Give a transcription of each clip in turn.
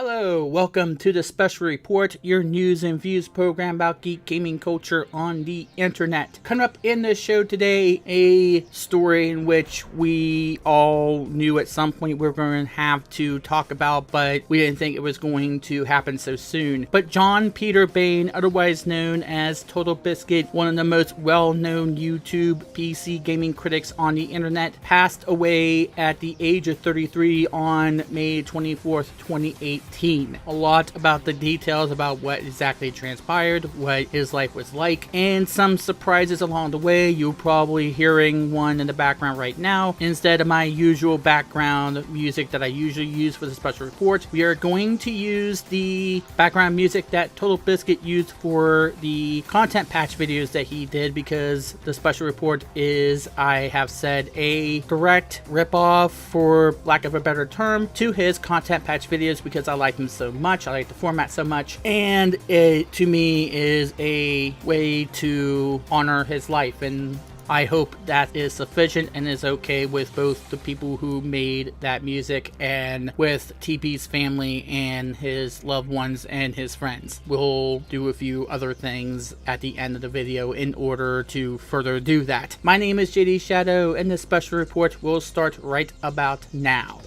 Hello, welcome to the Special Report, your news and views program about geek gaming culture on the internet. Coming up in the show today, a story in which we all knew at some point we were going to have to talk about, but we didn't think it was going to happen so soon. But John Peter Bain, otherwise known as TotalBiscuit, one of the most well-known YouTube PC gaming critics on the internet, passed away at the age of 33 on May 24th, 2018. A lot about the details about what exactly transpired, what his life was like, and some surprises along the way. You're probably hearing one in the background right now. Instead of my usual background music that I usually use for the special report, we are going to use the background music that TotalBiscuit used for the content patch videos that he did, because the special report is, I have said, a direct ripoff, for lack of a better term, to his content patch videos, because I like them so much, I like the format so much, and it to me is a way to honor his life, and I hope that is sufficient and is okay with both the people who made that music and with TP's family and his loved ones and his friends. We'll do a few other things at the end of the video in order to further do that. My name is JD Shadow, and this special report will start right about now.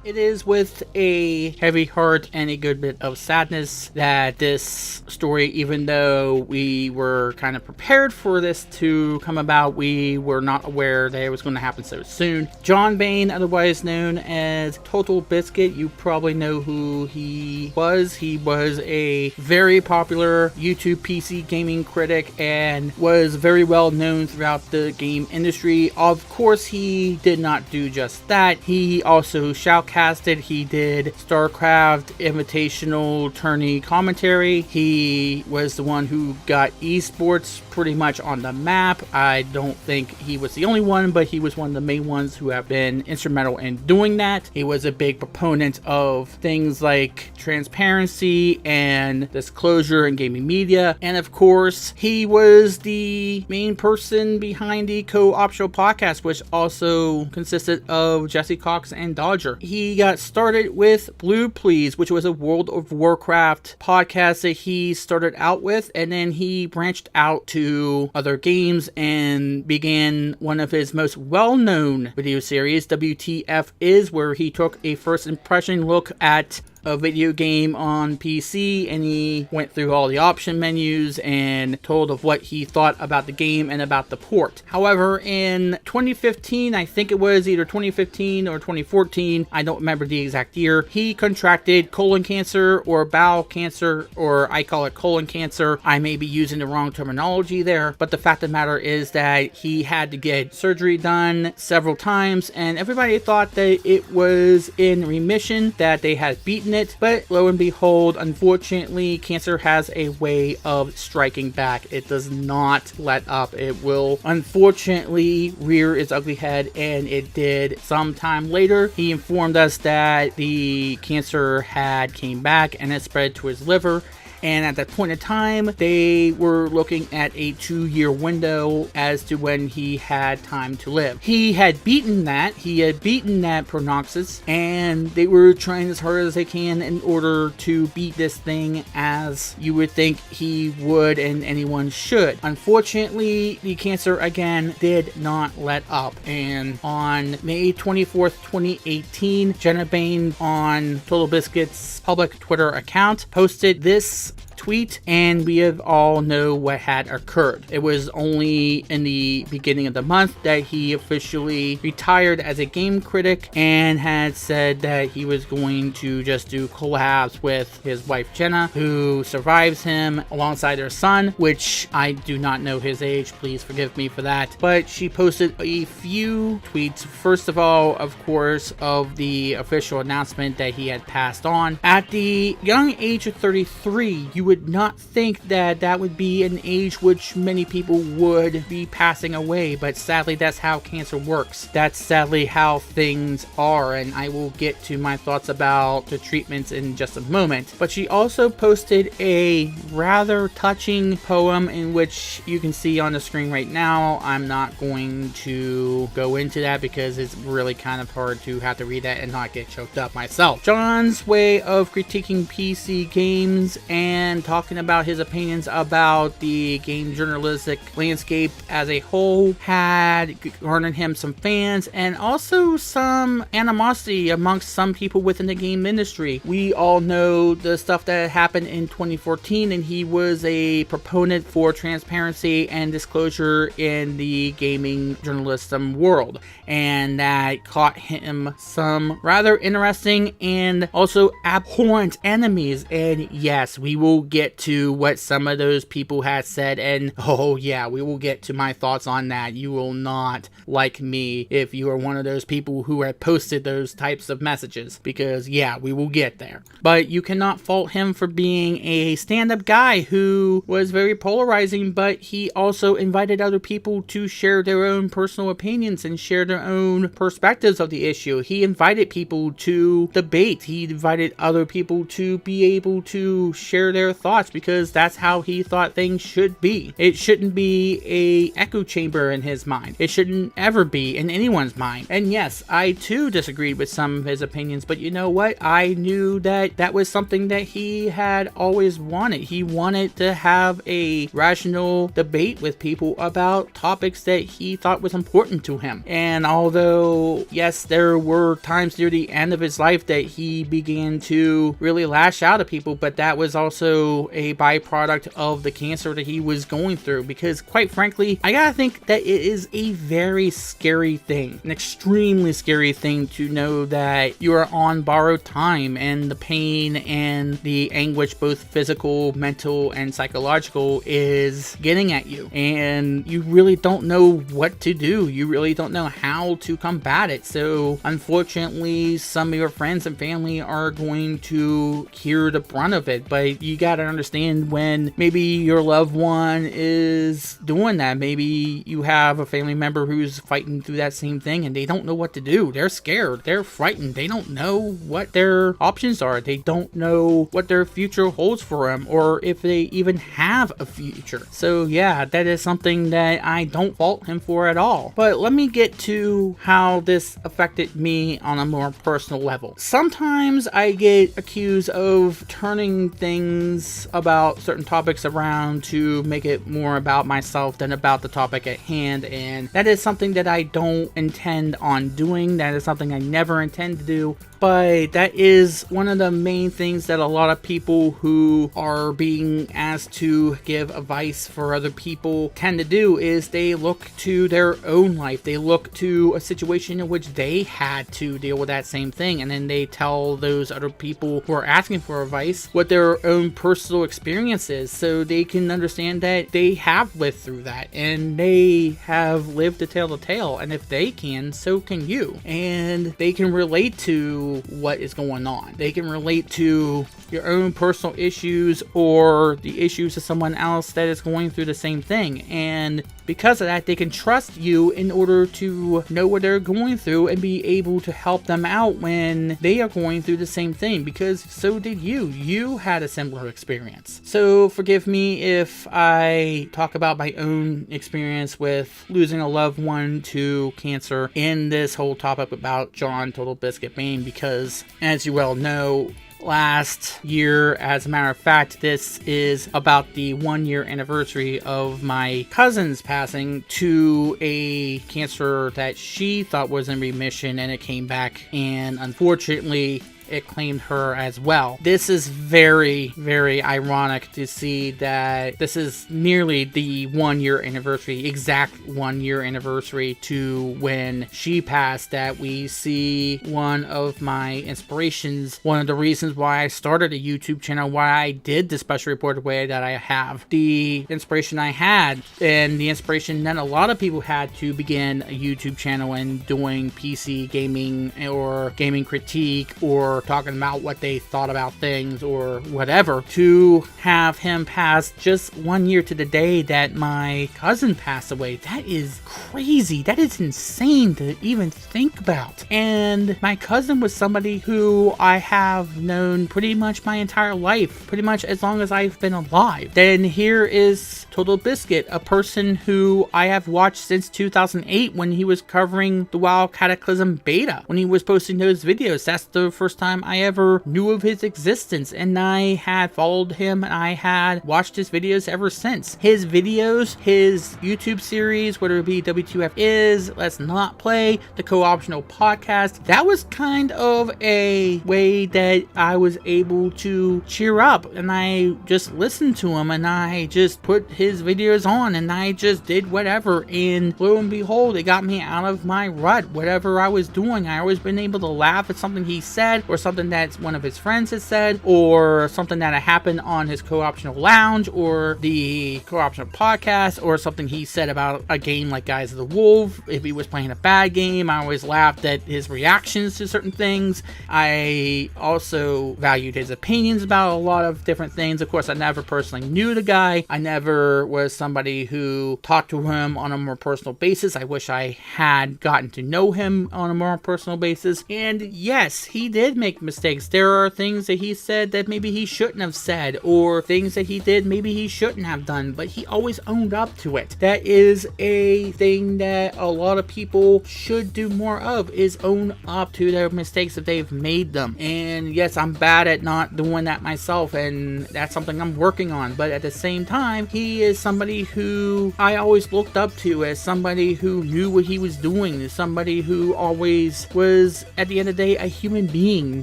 It is with a heavy heart and a good bit of sadness that this story, even though we were kind of prepared for this to come about, we were not aware that it was going to happen so soon. John Bain, otherwise known as TotalBiscuit, you probably know who he was. He was a very popular YouTube PC gaming critic and was very well known throughout the game industry. Of course, he did not do just that. He also shoutcasted. He did StarCraft Invitational tourney commentary. He was the one who got esports pretty much on the map. I don't think he was the only one, but he was one of the main ones who have been instrumental in doing that. He was a big proponent of things like transparency and disclosure in gaming media. And of course, he was the main person behind the Co-op Show podcast, which also consisted of Jesse Cox and Dodger. He got started with Blue Please, which was a World of Warcraft podcast that he started out with, and then he branched out to other games and began one of his most well-known video series, WTF Is, where he took a first impression look at a video game on PC, and he went through all the option menus and told of what he thought about the game and about the port. However, in 2015, I think it was either 2015 or 2014, I don't remember the exact year, he contracted colon cancer or bowel cancer, or I call it colon cancer. I may be using the wrong terminology there, but the fact of the matter is that he had to get surgery done several times, and everybody thought that it was in remission, that they had beaten it, but lo and behold, unfortunately, cancer has a way of striking back. It does not let up. It will unfortunately rear its ugly head, and it did sometime later. He informed us that the cancer had came back and it spread to his liver. And at that point in time, they were looking at a 2-year window as to when he had time to live. He had beaten that. He had beaten that prognosis, and they were trying as hard as they can in order to beat this thing, as you would think he would and anyone should. Unfortunately, the cancer again did not let up, and on May 24th, 2018, Jenna Bain on TotalBiscuit's public Twitter account posted this tweet, and we have all know what had occurred. It was only in the beginning of the month that he officially retired as a game critic and had said that he was going to just do collabs with his wife Jenna, who survives him, alongside her son, which I do not know his age, please forgive me for that, but she posted a few tweets. First of all, of course, of the official announcement that he had passed on at the young age of 33. You would would not think that that would be an age which many people would be passing away, but sadly that's how cancer works. That's sadly how things are, and I will get to my thoughts about the treatments in just a moment. But she also posted a rather touching poem in which you can see on the screen right now. I'm not going to go into that because it's really kind of hard to have to read that and not get choked up myself. John's way of critiquing PC games and talking about his opinions about the game journalistic landscape as a whole had garnered him some fans and also some animosity amongst some people within the game industry. We all know the stuff that happened in 2014, and he was a proponent for transparency and disclosure in the gaming journalism world, and that caught him some rather interesting and also abhorrent enemies. And yes, we will get to what some of those people had said, and oh yeah, we will get to my thoughts on that. You will not like me if you are one of those people who had posted those types of messages, because yeah, we will get there. But you cannot fault him for being a stand-up guy who was very polarizing, but he also invited other people to share their own personal opinions and share their own perspectives of the issue. He invited people to debate. He invited other people to be able to share their thoughts, because that's how he thought things should be. It shouldn't be a echo chamber in his mind. It shouldn't ever be in anyone's mind. And yes, I too disagreed with some of his opinions, but you know what? I knew that that was something that he had always wanted. He wanted to have a rational debate with people about topics that he thought was important to him. And although, yes, there were times near the end of his life that he began to really lash out at people, but that was also a byproduct of the cancer that he was going through. Because quite frankly, I gotta think that it is a very scary thing, an extremely scary thing to know that you are on borrowed time, and the pain and the anguish, both physical, mental, and psychological, is getting at you, and you really don't know what to do. You really don't know how to combat it. So unfortunately, some of your friends and family are going to hear the brunt of it, but you gotta understand when maybe your loved one is doing that. Maybe you have a family member who's fighting through that same thing and they don't know what to do. They're scared. They're frightened. They don't know what their options are. They don't know what their future holds for them, or if they even have a future. So yeah, that is something that I don't fault him for at all. But let me get to how this affected me on a more personal level. Sometimes I get accused of turning things about certain topics around to make it more about myself than about the topic at hand, and that is something that I don't intend on doing. That is something I never intend to do. But that is one of the main things that a lot of people who are being asked to give advice for other people tend to do, is they look to their own life. They look to a situation in which they had to deal with that same thing, and then they tell those other people who are asking for advice what their own personal experience is, so they can understand that they have lived through that and they have lived to tell the tale. And if they can, so can you. And they can relate to what is going on. They can relate to your own personal issues or the issues of someone else that is going through the same thing. And because of that, they can trust you in order to know what they're going through and be able to help them out when they are going through the same thing, because so did you. You had a similar experience. So forgive me if I talk about my own experience with losing a loved one to cancer in this whole topic about John TotalBiscuit Bain, because as you well know, last year, as a matter of fact, this is about the 1 year anniversary of my cousin's passing to a cancer that she thought was in remission, and it came back, and unfortunately it claimed her as well. This is very, very ironic to see that this is nearly the 1 year anniversary, exact 1 year anniversary to when she passed, that we see one of my inspirations, one of the reasons why I started a YouTube channel, why I did the special report the way that I have, the inspiration I had, and the inspiration that a lot of people had to begin a YouTube channel and doing PC gaming or gaming critique or or talking about what they thought about things or whatever, to have him pass just 1 year to the day that my cousin passed away. That is crazy. That is insane to even think about. And my cousin was somebody who I have known pretty much my entire life, pretty much as long as I've been alive. Then here is TotalBiscuit, a person who I have watched since 2008 when he was covering the WoW Cataclysm beta, when he was posting those videos. That's the first time I ever knew of his existence, and I had followed him and I had watched his videos ever since. His videos, his YouTube series, whether it be W2F is, Let's Not Play, the co-optional podcast, that was kind of a way that I was able to cheer up, and I just listened to him and I just put his videos on and I just did whatever, and lo and behold, it got me out of my rut. Whatever I was doing, I always been able to laugh at something he said, or something that one of his friends has said, or something that happened on his co-optional lounge or the co-optional podcast, or something he said about a game like Guys of the Wolf. If he was playing a bad game, I always laughed at his reactions to certain things. I also valued his opinions about a lot of different things. Of course, I never personally knew the guy. I never was somebody who talked to him on a more personal basis. I wish I had gotten to know him on a more personal basis. And yes, he did make mistakes. There are things that he said that maybe he shouldn't have said, or things that he did maybe he shouldn't have done, but he always owned up to it. That is a thing that a lot of people should do more of, is own up to their mistakes if they've made them. And yes, I'm bad at not doing that myself, and that's something I'm working on. But at the same time, he is somebody who I always looked up to as somebody who knew what he was doing, as somebody who always was, at the end of the day, a human being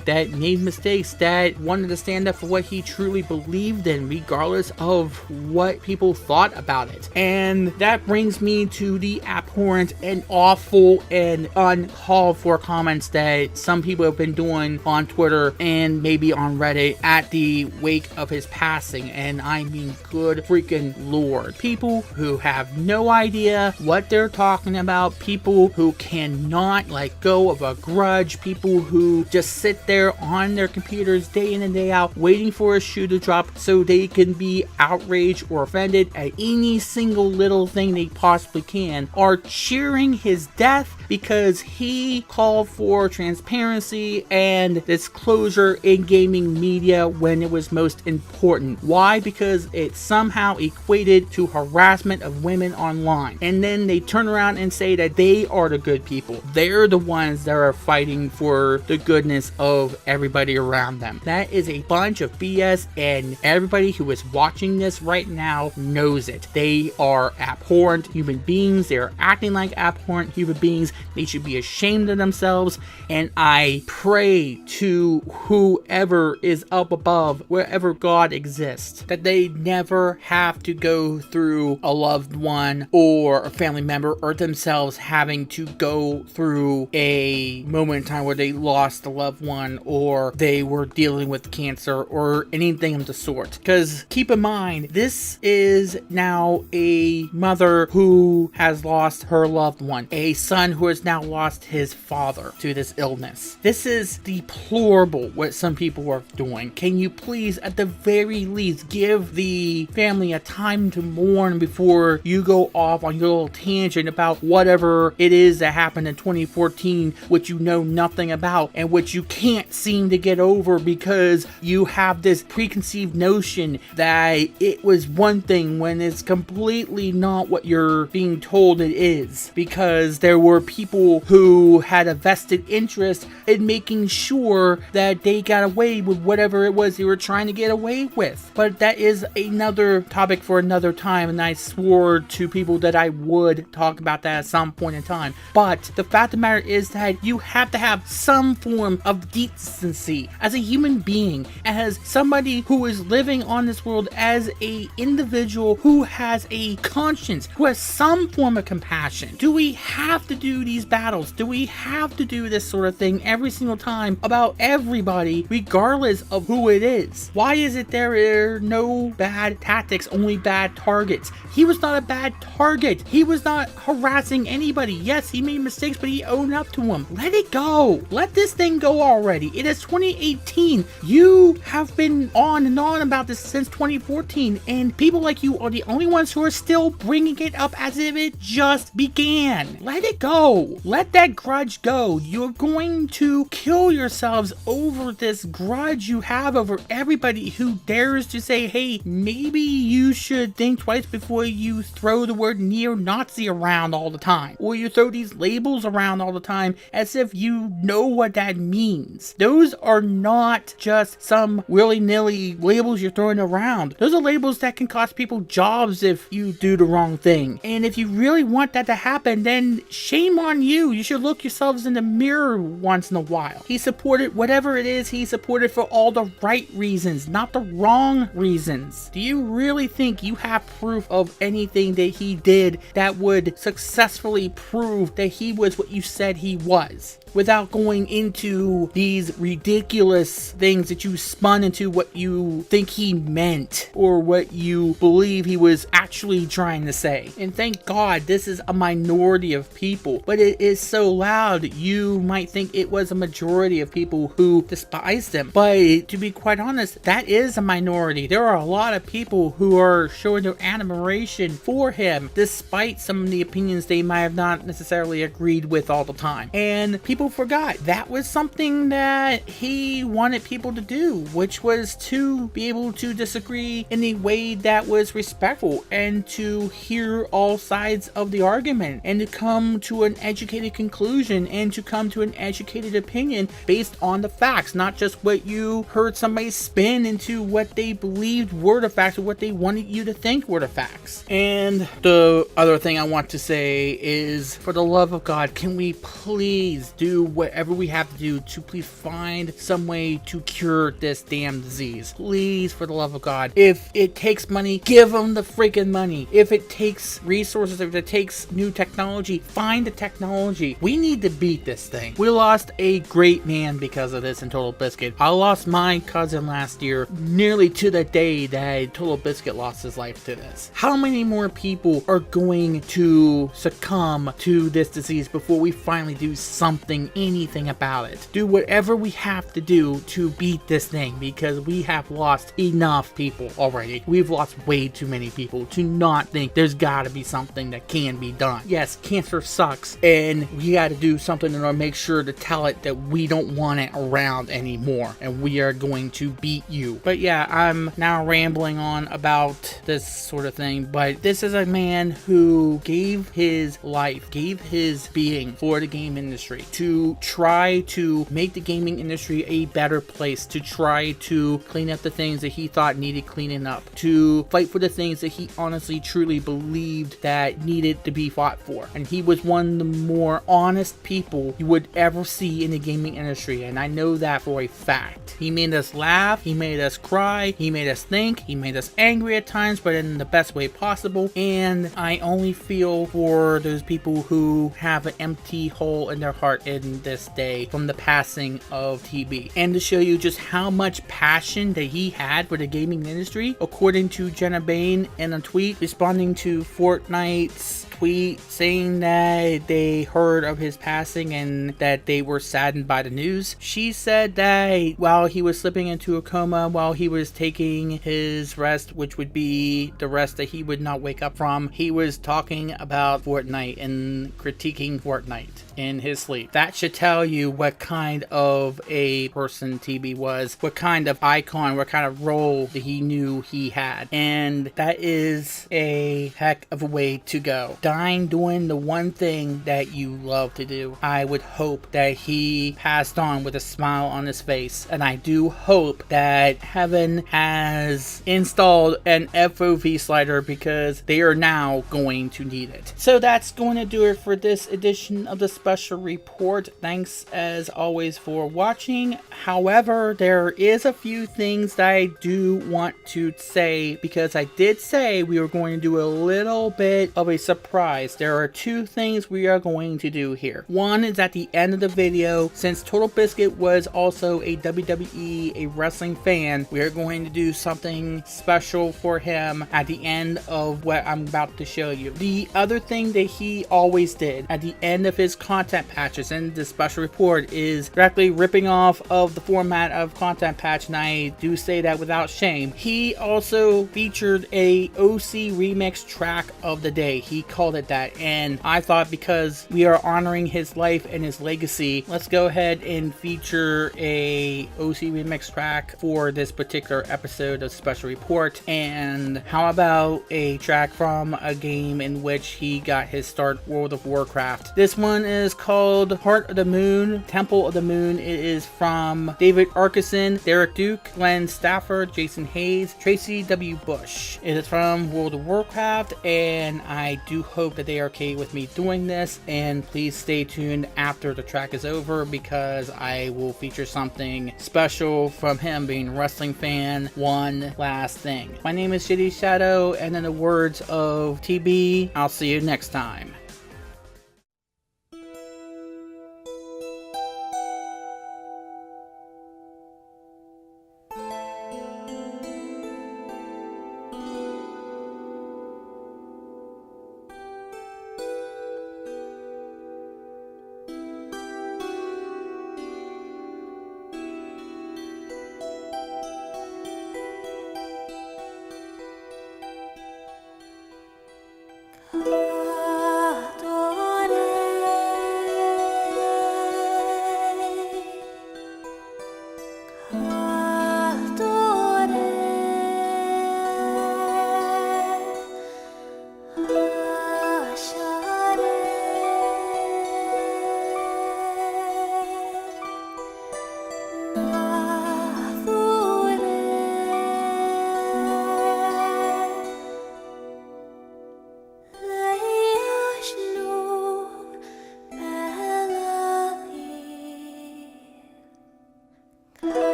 that made mistakes, that wanted to stand up for what he truly believed in, regardless of what people thought about it. And that brings me to the abhorrent and awful and uncalled for comments that some people have been doing on Twitter and maybe on Reddit at the wake of his passing. And I mean, good freaking lord. People who have no idea what they're talking about, people who cannot let go of a grudge, people who just sit there on their computers day in and day out waiting for a shoe to drop so they can be outraged or offended at any single little thing they possibly can, are cheering his death because he called for transparency and disclosure in gaming media when it was most important. Why? Because it somehow equated to harassment of women online. And then they turn around and say that they are the good people. They're the ones that are fighting for the goodness of everybody around them. That is a bunch of BS, and everybody who is watching this right now knows it. They are abhorrent human beings. They are acting like abhorrent human beings. They should be ashamed of themselves, and I pray to whoever is up above, wherever God exists, that they never have to go through a loved one or a family member or themselves having to go through a moment in time where they lost a loved one or they were dealing with cancer or anything of the sort. Because keep in mind, this is now a mother who has lost her loved one, a son who has now lost his father to this illness. This is deplorable what some people are doing. Can you please, at the very least, give the family a time to mourn before you go off on your little tangent about whatever it is that happened in 2014, which you know nothing about and which you can't seem to get over because you have this preconceived notion that it was one thing when it's completely not what you're being told it is, because there were people who had a vested interest in making sure that they got away with whatever it was they were trying to get away with. But that is another topic for another time, and I swore to people that I would talk about that at some point in time. But the fact of the matter is that you have to have some form of decency as a human being, as somebody who is living on this world, as a individual who has a conscience, who has some form of compassion? Do we have to do these battles? Do we have to do this sort of thing every single time about everybody, regardless of who it is? Why is it there are no bad tactics, only bad targets? He was not a bad target. He was not harassing anybody. Yes, he made mistakes, but he owned up to them. Let it go. Let this thing go already. It is 2018. You have been on and on about this since 2014, and people like you are the only ones who are still bringing it up as if it just began. Let it go. Let that grudge go. You're going to kill yourselves over this grudge you have over everybody who dares to say, hey, maybe you should think twice before you throw the word neo-Nazi around all the time, or you throw these labels around all the time as if you know what that means. Those are not just some willy-nilly labels you're throwing around. Those are labels that can cost people jobs if you do the wrong thing. And if you really want that to happen, then shame on you. You should look yourselves in the mirror once in a while. He supported whatever it is he supported for all the right reasons, not the wrong reasons. Do you really think you have proof of anything that he did that would successfully prove that he was what you said he was, without going into these ridiculous things that you spun into what you think he meant or what you believe he was actually trying to say? And thank God this is a minority of people, but it is so loud you might think it was a majority of people who despised him. But to be quite honest, that is a minority. There are a lot of people who are showing their admiration for him despite some of the opinions they might have not necessarily agreed with all the time. And people forgot that was something that he wanted people to do, which was to be able to disagree in a way that was respectful and to hear all sides of the argument and to come to an educated conclusion and to come to an educated opinion based on the facts, not just what you heard somebody spin into what they believed were the facts or what they wanted you to think were the facts. And the other thing I want to say is, for the love of God, can we please do whatever we have to do to please find some way to cure this damn disease? Please, for the love of God. If it takes money, give them the freaking money. If it takes resources, if it takes new technology, find the technology. We need to beat this thing. We lost a great man because of this in TotalBiscuit. I lost my cousin last year, nearly to the day that TotalBiscuit lost his life to this. How many more people are going to succumb to this disease before we finally do something, anything about it? Do whatever we have to do to beat this thing, because we have lost enough people already. We've lost way too many people to not think there's gotta be something that can be done. Yes, cancer sucks, and we gotta do something in order to make sure to tell it that we don't want it around anymore, and we are going to beat you. But yeah, I'm now rambling on about this sort of thing, but this is a man who gave his life, gave his being for the game industry, to try to make the gaming industry a better place, to try to clean up the things that he thought needed cleaning up, to fight for the things that he honestly truly believed that needed to be fought for. And he was one of the more honest people you would ever see in the gaming industry, and I know that for a fact. He made us laugh, he made us cry, he made us think, he made us angry at times, but in the best way possible. And I only feel for those people who have an empty hole in their heart in this day from the passing of TB. And to show you just how much passion that he had for the gaming industry, according to Jenna Bain in a tweet responding to Fortnite's tweet saying that they heard of his passing and that they were saddened by the news. She said that while he was slipping into a coma, while he was taking his rest, which would be the rest that he would not wake up from, he was talking about Fortnite and critiquing Fortnite in his sleep. That should tell you what kind of a person TB was, what kind of icon, what kind of role that he knew he had. And that is a heck of a way to go. Dying doing the one thing that you love to do. I would hope that he passed on with a smile on his face, and I do hope that heaven has installed an FOV slider, because they are now going to need it. So that's going to do it for this edition of the special report. Thanks as always for watching. However, there is a few things that I do want to say, because I did say we were going to do a little bit of a surprise surprise. There are two things we are going to do here. One is at the end of the video, since TotalBiscuit was also a WWE, a wrestling fan, we are going to do something special for him at the end of what I'm about to show you. The other thing that he always did at the end of his content patches and the special report is directly ripping off of the format of content patch, and I do say that without shame. He also featured a OC remix track of the day. He called it that, and I thought because we are honoring his life and his legacy, let's go ahead and feature a OC remix track for this particular episode of Special Report. And how about a track from a game in which he got his start, World of Warcraft. This one is called Heart of the Moon, Temple of the Moon. It is from David Arkeson, Derek Duke, Glenn Stafford, Jason Hayes, Tracy W. Bush. It is from World of Warcraft, and I do hope that they are okay with me doing this. And please stay tuned after the track is over, because I will feature something special from him being a wrestling fan. One last thing. My name is Shitty Shadow, and in the words of TB, I'll see you next time.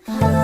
Ah